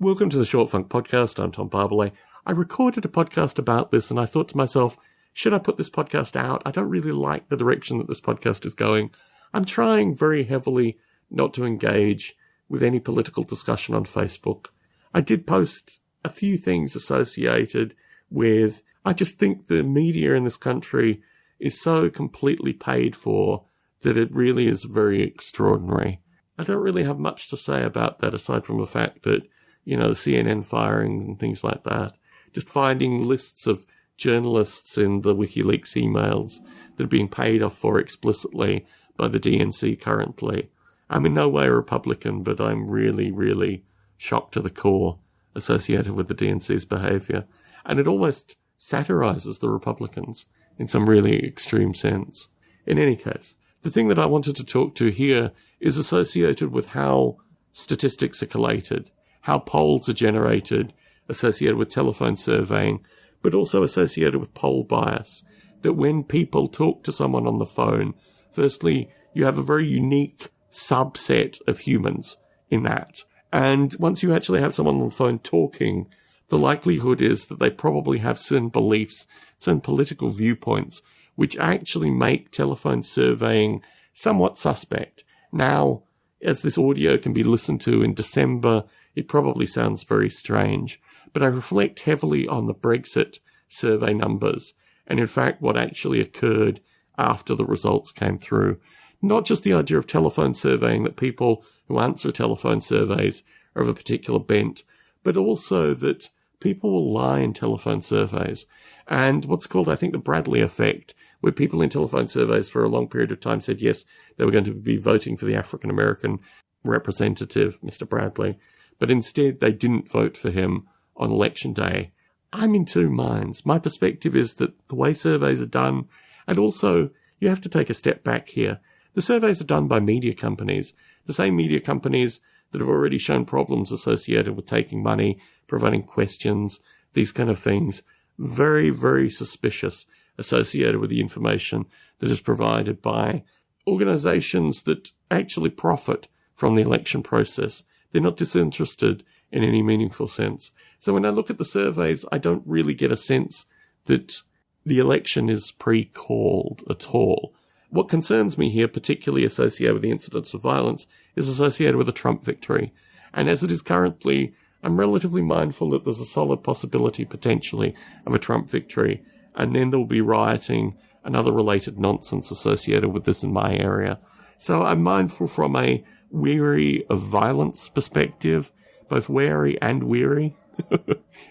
Welcome to the Short Funk Podcast. I'm Tom Barbalet. I recorded a podcast about this and I thought to myself, should I put this podcast out? I don't really like the direction that this podcast is going. I'm trying very heavily not to engage with any political discussion on Facebook. I did post a few things associated with, I just think the media in this country is so completely paid for that it really is very extraordinary. I don't really have much to say about that aside from the fact that, the CNN firings and things like that. Just finding lists of journalists in the WikiLeaks emails that are being paid off for explicitly by the DNC currently. I'm in no way a Republican, but I'm really, really shocked to the core associated with the DNC's behaviour. And it almost satirises the Republicans in some really extreme sense. In any case, the thing that I wanted to talk to here is associated with how statistics are collated, how polls are generated, associated with telephone surveying, but also associated with poll bias. That when people talk to someone on the phone, firstly, you have a very unique subset of humans in that. And once you actually have someone on the phone talking, the likelihood is that they probably have certain beliefs, certain political viewpoints, which actually make telephone surveying somewhat suspect. Now, as this audio can be listened to in December, it probably sounds very strange, but I reflect heavily on the Brexit survey numbers, and in fact what actually occurred after the results came through. Not just the idea of telephone surveying, that people who answer telephone surveys are of a particular bent, but also that people will lie in telephone surveys. And what's called, I think, the Bradley effect, where people in telephone surveys for a long period of time said, yes, they were going to be voting for the African-American representative, Mr. Bradley, but instead they didn't vote for him on election day. I'm in two minds. My perspective is that the way surveys are done, and also you have to take a step back here. The surveys are done by media companies, the same media companies that have already shown problems associated with taking money, providing questions, these kind of things. Very, very suspicious associated with the information that is provided by organizations that actually profit from the election process. They're not disinterested in any meaningful sense. So when I look at the surveys, I don't really get a sense that the election is pre-called at all. What concerns me here, particularly associated with the incidents of violence, is associated with a Trump victory. And as it is currently, I'm relatively mindful that there's a solid possibility, potentially, of a Trump victory. And then there'll be rioting and other related nonsense associated with this in my area. So I'm mindful from a weary of violence perspective, both wary and weary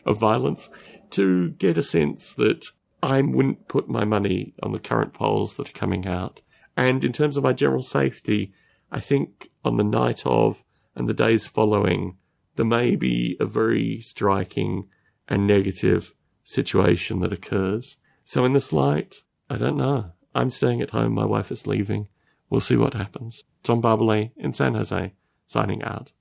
of violence, to get a sense that I wouldn't put my money on the current polls that are coming out. And in terms of my general safety, I think on the night of and the days following, there may be a very striking and negative situation that occurs. So in this light, I don't know. I'm staying at home. My wife is leaving. We'll see what happens. Tom Barbalet in San Jose, signing out.